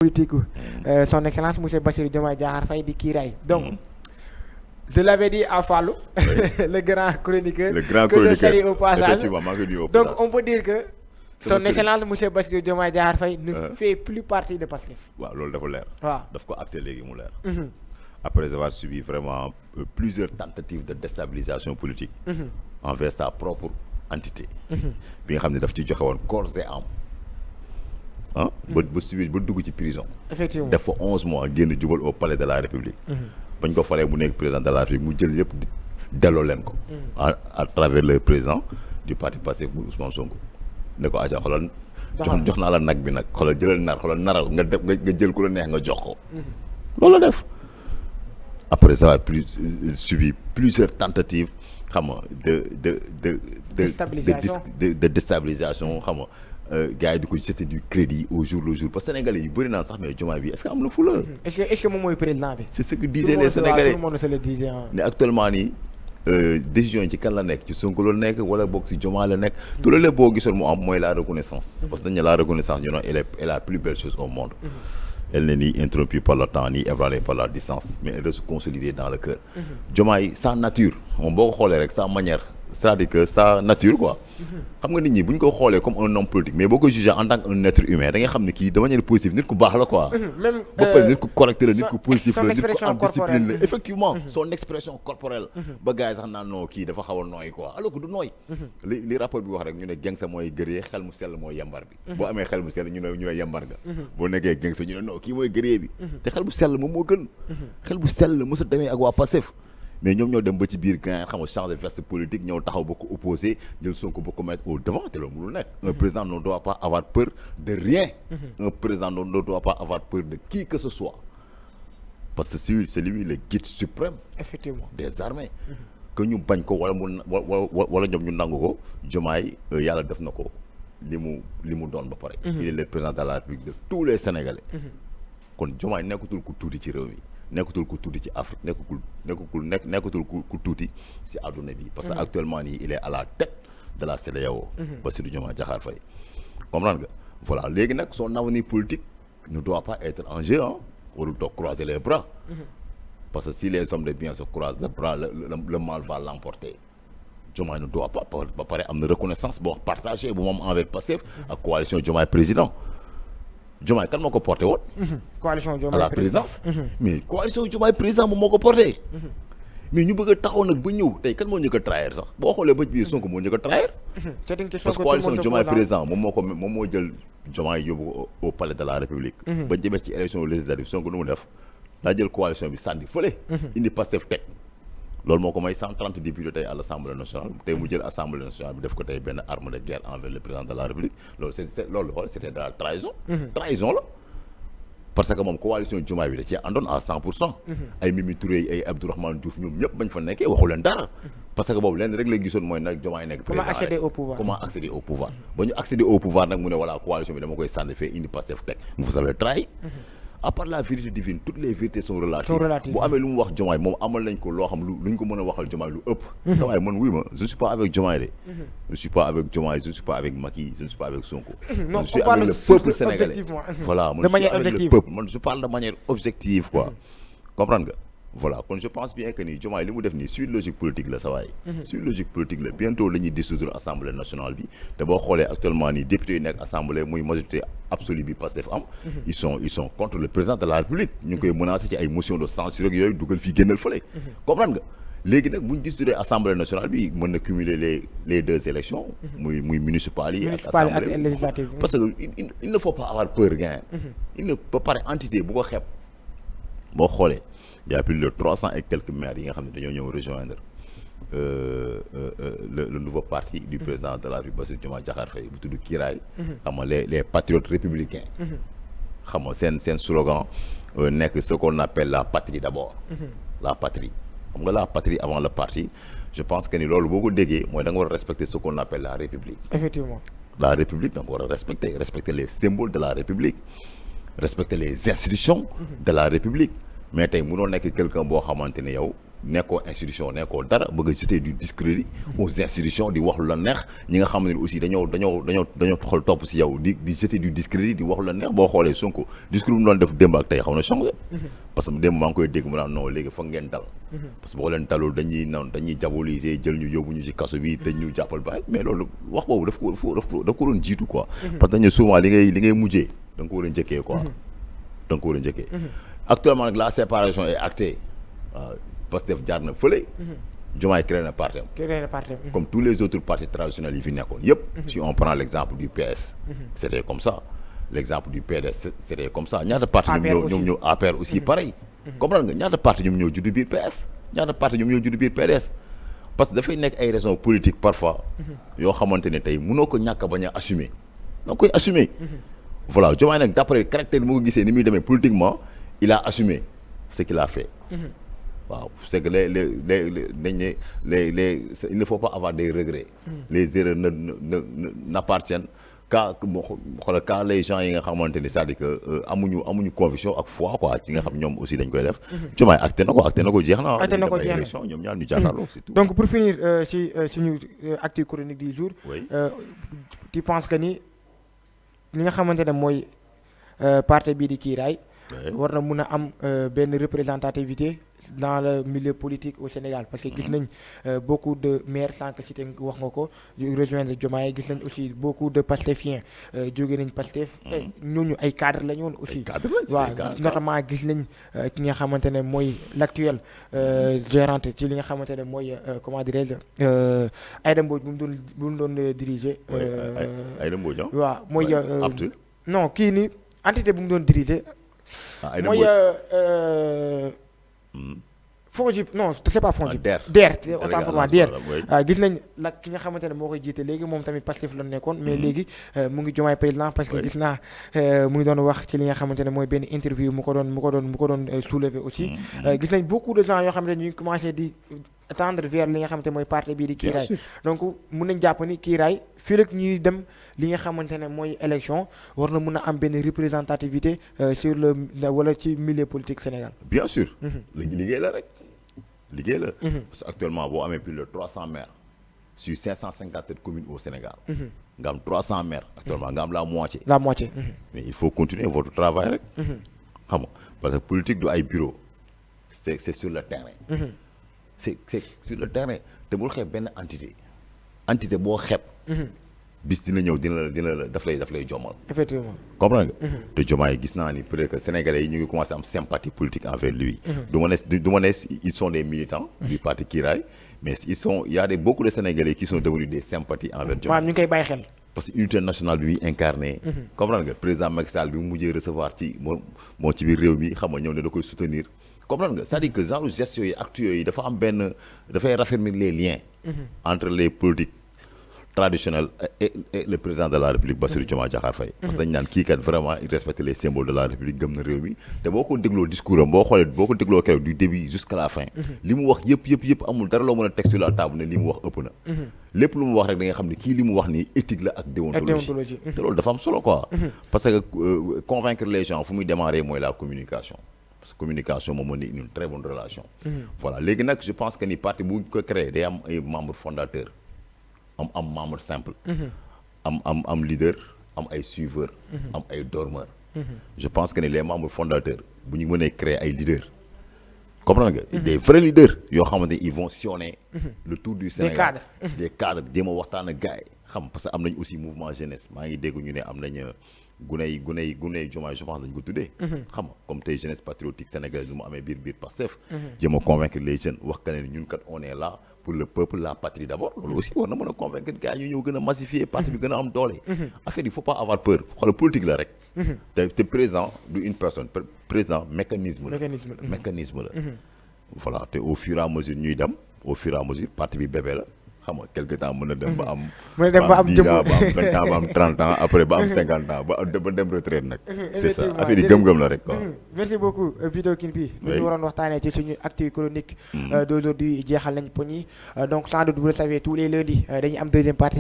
politique son excellence monsieur Bassirou Diomaye Diakhar Faye di kiiraay donc je l'avais dit à Fallou le grand chroniqueur que je salue au passage donc on peut dire que son excellence monsieur Bassirou Diomaye Diakhar Faye ne fait plus partie de Pastef. waaw loolu dafa leer. waaw daf ko acté léegi mu leer. Après avoir subi vraiment plusieurs tentatives de déstabilisation politique envers sa propre entité bi nga xam ne daf ci joxe woon corps et âme ba subi ba dugg ci prison. Effectivement def fa 11 mois génn jubal au palais de la République. bañ ko falee mu nekk président de la République mu jël yëpp delloo leen ko. à travers le président du parti Pastef muy Ousmane Sonko ne ko aca xoolal jox naa la nag bi nag xoolal jëlal nar xoolal naral nga def nga jël ku la neex nga jox ko. loolu la def après avoir subi plusieurs tentatives xam nga de déstabilisation xam nga. gars yi di ko jeter du crédit au jour le jour parce que sénégalais yi bëri naan sax mais Diomaye bi est-ce que am na fula. est-ce que moom mooy président bi. c'est ce que disaient les sénégalais tout le monde se le disait ne actuellement nii décision yi ci kan la nekk ci Sonko la nekk wala boog si Diomaye la nekk. tout le boo gisoon mu am mooy la reconnaissance. parce que dañ ne la reconnaissance ñu ne est la plus belle chose au monde. Elle n'est ni interrompue par le temps ni ébranlée par la distance mais elle reste consolidée dans le cœur. Diomaye sa nature moom boo ko xoolee rek sa manière. c'est-à-dire que sa nature quoi. xam nga nit ñi bu ñu ko xoolee comme un homme politique mais boo ko jugé en tant qu'un être humain da nga xam ne kii de manière positive nit ku baax la quoi. même ba pare nit ku correct la nit ku positif la nit ku expression am discipline la corporelle. effectivement son expression corporelle. ba gars yi sax naan non kii dafa xaw a nooy quoi alors que du nooy. li rapport bi wax rek ñu ne gangster mooy guerrier xel mu sell mooy yambar bi. boo amee xel mu sell ñu ne yambar nga. boo nekkee gangster ñu ne non kii mooy guerrier bi. te xel bu sell moom moo gën. xel bu sell mës a demee ak waa Pastef mais ñoom ñoo dem ba ci biir gain xam nga changer veste politique ñëw taxaw ba ko opposé jël Sonko ba ko mettre au devant te loolu mënul nekk. Un président ne doit pas avoir peur de rien. Un président ne doit pas avoir peur de qui que ce soit parce que c'est lui le guide suprême. effectivement des armées. que ñu bañ ko wala mu wala ñoom ñu nangu ko Diomaye yàlla def na ko li mu doon ba pare. il est le président de la République de tous les Sénégalais. kon Diomaye nekkatul ku tuuti ci réew mi. nekkatul ku tuuti ci Afrique nekkatul ku tuuti ci àdduna bi parce que actuellement nii il est à la tête de la CEDEAO. Bassirou Diomaye Diakhar Faye comprendre nga voilà léegi nag son avenir politique ne doit pas être en jeu warul toog croiser les bras. parce que si les hommes de bien se croisent les bras le mal va l'emporter. Diomaye ne doit pas ba pare am na reconnaissance boo partagé bu moom envers Pastef ak coalition Diomaye président. Diomaye kan moo ko porté woon. coalition à Diomaye la présidence. mais coalition Diomaye président moom moo ko porté. mais ñu bëgg a taxaw nag ba ñëw tey kan moo ñu ko trahir sax boo xoolee ba biir Sonko moo ñu ko trahir. c'est une question parce que coalition Diomaye président moom moo jël Diomaye yóbbu ko au palais de la République. ba jëmee ci élection législative Sonko nu mu def daa jël coalition bi sànni fële. indi Pastef teg. loolu moo ko may 130 députés tey à l'Assemblée nationale tey mu jël Assemblée nationale bi def ko tey benn arme de guerre envers le président de la République loolu c'était de la trahison. trahison la parce que moom coalition Diomaye bi da cee àndoon à 100%. ay Mimi Touré ay Abdourahmane Diouf ñoom ñëpp bañ fa nekkee waxu leen dara. parce que boobu lenn rek la gisoon mooy nag Diomaye nekk président comment accéder au pouvoir comment accéder au pouvoir. ba ñu accéder au pouvoir nag mu ne voilà coalition bi dama koy sànni fee indi Pastef teg vous avez trahi. à part la vérité divine toutes les vérités sont relatives. bu amee lu mu wax Diomaye moom amal nañ ko loo xam luñ ko mën a waxal Diomaye lu ëpp. sa waay man wuy ma je ne suis pas avec Diomaye de. je ne suis pas avec Diomaye je ne suis pas avec Macky je ne suis pas avec Sonko. non je suis avec le peuple sénégalais. voilà man je suis avec le peuple man je parle de manière objective quoi. comprendre nga voilà kon je pense bien que ni Diomaye li mu def nii suite logique politique la sa waay. suite logique politique la bientôt la ñuy dissoudre assemblée nationale bi te boo xoolee actuellement nii député yi nekk assemblée muy majorité absolue bi Pastef am. ils sont contre le président de la République. ñu ngi koy menacé ci ay motion de censure ak yooyu dugal fii génnal fële. comprendre nga léegi nag bu ñu dissoudre assemblée nationale bi mën na cumuler les deux élections. muy municipales yi ak assemblée législative parce que il ne faut pas avoir peur gain. il ne ba pare entité bu ko xeeb boo xoolee. il y a plus de 300 et quelques maires yi nga xam ne dañoo ñëw rejoindre le nouveau parti du président de la République Bassirou Diomaye Diakhar Faye bu tudd Kiraay. xam nga les patriotes républicains. xam nga seen slogan nekk ce qu'on appelle la patrie d'abord. la patrie xam nga la patrie avant le parti je pense que ni loolu boo ko déggee mooy da nga war a respecter ce qu'on appelle la république. effectivement la république da nga war a respecter les symboles de la république respecter les institutions de la république. mais tey mënoo nekk quelqu'un boo xamante ne yow nekkoo institution nekkoo dara bëgg a jeter du discrédit aux institutions di wax lu la neex ñi nga xam ne aussi dañoo xool topp si yow di jeter du discrédit di wax lu la neex boo xoolee Sonko discours bi mu doon def démb ak tey xaw na changé parce que démb maa ngi koy dégg mu naan non léegi foog ngeen dal parce que boo leen dalul dañuy diaboliser jël ñu yóbbu ñu ci kaso bi te ñu jàppal bàyyi mais loolu wax boobu daf ko doon jiitu quoi parce que dañu souvent li ngay mujjee da nga ko war a njëkkee quoi da nga ko war a njëkkee actuellement nag la séparation est actée waaw Pastef jaar na fële Diomaye créé na parti comme tous les autres partis traditionnels yi fi nekkoon yëpp si on prend l'exemple du PS c'était comme ça l'exemple du PDS c'était comme ça ñaata parti ñoom ñoo APR aussi pareil comprendre nga ñaata parti ñoom ñoo judd biir PS ñaata parti ñoom ñoo judd biir PDS parce que dafay nekk ay raisons politiques parfois yoo xamante ne tey mënoo ko ñàkk bañ a assumer da nga koy assumer voilà Diomaye nag d'après caractère bi ma ko gisee ni muy demee politiquement il a assumé ce qu'il a fait waaw c'est que il ne faut pas avoir des regrets les erreurs n'appartiennent qu'à les gens yi nga xamante ni c'est-à-dire que amuñu conviction ak foi quoi ci nga xam ñoom aussi dañ koy def Diomaye acté na ko jeex na élection ñoom ñaar ñu jàkkaarloo c'est tout donc pour finir ci suñu actu chronique du jour tu penses que ni li nga xamante ne mooy parti bii di Kiiraay war na mun a am benn représentativité dans le milieu politique au Sénégal parce que gis nañ beaucoup de maires sànq ci te wax nga ko rejoindre Diomaye gis nañ aussi beaucoup de pastefiens jóge nañ Pastef ñooñu ay cadres la ñu woon aussi waaw notamment gis nañ ki nga xamante ne mooy l'actuel gérante ci li nga xamante ne mooy comment dirais-je Aïda Mbodj bu mu doon diriger Aïda Mbodj waaw mooy non kii ni entité bu mu doon diriger mooy FONGIP non c'est pas FONGIP DER autant pour moi DER gis nañ la ki nga xamante ne moo koy jiite léegi moom tamit Pastef la nekkoon mais léegi mu ngi Diomaye président parce que gis naa mu ngi doon wax ci li nga xamante ne mooy benn interview mu ko doon soulever aussi gis nañ beaucoup de gens yoo xamante ne ñu ngi commencé di tendre vers li nga xamante ne mooy parti bii di Kiiraay donc mun nañ jàpp ni Kiiraay fii rek ñuy dem li nga xamante ne mooy élection war na mun a am benn représentativité sur le wala ci milieu politique Sénégal bien sûr liggéey la rek liggéey la parce que actuellement boo amee plus de 300 maires sur 557 communes au Sénégal nga am 300 maires actuellement nga am la moitié mais il faut continuer votre travail rek xam nga parce que politique du ay bureau c'est sur le terrain c'est sur le terrain te bul xeeb benn entité boo xeeb bis dina ñëw dina la daf lay jommal effectivement comprendre nga te Diomaye gis naa ni peut-être que sénégalais yi ñu ngi commencé am sympathie politique envers lui du ma ne ils sont des militants du parti Kiiraay mais il y a beaucoup de sénégalais qui sont devenus des sympathies envers Diomaye ñu ngi koy bàyyi xel parce que unité nationale bi muy incarné comprendre nga président Macky Sall bi mu mujjee recevoir ci moo ci biir réew mi xam nga ñëw ne da koy soutenir comprendre nga c'est-à-dire que genre gestes yooyu actes yooyu dafa am benn dafay raffermir les liens entre les politiques traditionnels et le président de la République Bassirou Diomaye Diakhar Faye parce que dañ naan kii kat vraiment il respecte les symboles de la République gëm na réew mi te boo ko dégloo discours am boo ko dégloo keroog du début jusqu'à la fin li mu wax yëpp amul dara loo mën a teg sur la table ne li mu wax ëpp na lépp lu mu wax rek da nga xam ne kii li mu wax ni éthique la ak déontologie te loolu dafa am solo quoi parce que convaincre les gens fu muy démarrer mooy la communication parce que communication moom moo ne une très bonne relation voilà léegi nag je pense que ni parti bu ko créé day am ay membres fondateurs am membre simple am leader am ay suiveurs am ay dormeurs je pense que ni les membres fondateurs bu ñu mënee créer ay leaders comprendre nga des vrais leaders yoo xamante ils vont sillonner le tour du Sénégal des cadres jéem a waxtaan ak gars yi xam parce que am nañ aussi mouvement jeunesse maa ngi dégg ñu ne am nañ guney Diomaye je pense dañ ko tuddee xam nga comme tey jeunesse patriotique sénégalaise lu mu amee biir Pastef jéem a convaincre les jeunes wax que ne ñun kat on est là pour le peuple la patrie d'abord loolu aussi war na mën a convaincre gars yi ñu ñëw gën a massifier parti bi gën a am doole affaire il faut pas avoir peur xoolal politique la rek te président du une personne président mécanisme la voilà te au fur et à mesure ñuy dem au fur et à mesure parti bi bébé la xam nga quelque temps mën na dem ba am 10 ans ba am 20 ans ba am 30 ans après ba am 50 ans ba dem retraite nag c'est ça affaire yi gëm-gëm la rek quoi merci beaucoup Vito Kinpi lu ñu waroon waxtaanee ci suñu actu chronique d'aujourd'hui jeexal nañ poñ yi donc sans doute vous le savez tous les lundis dañuy am deuxième partie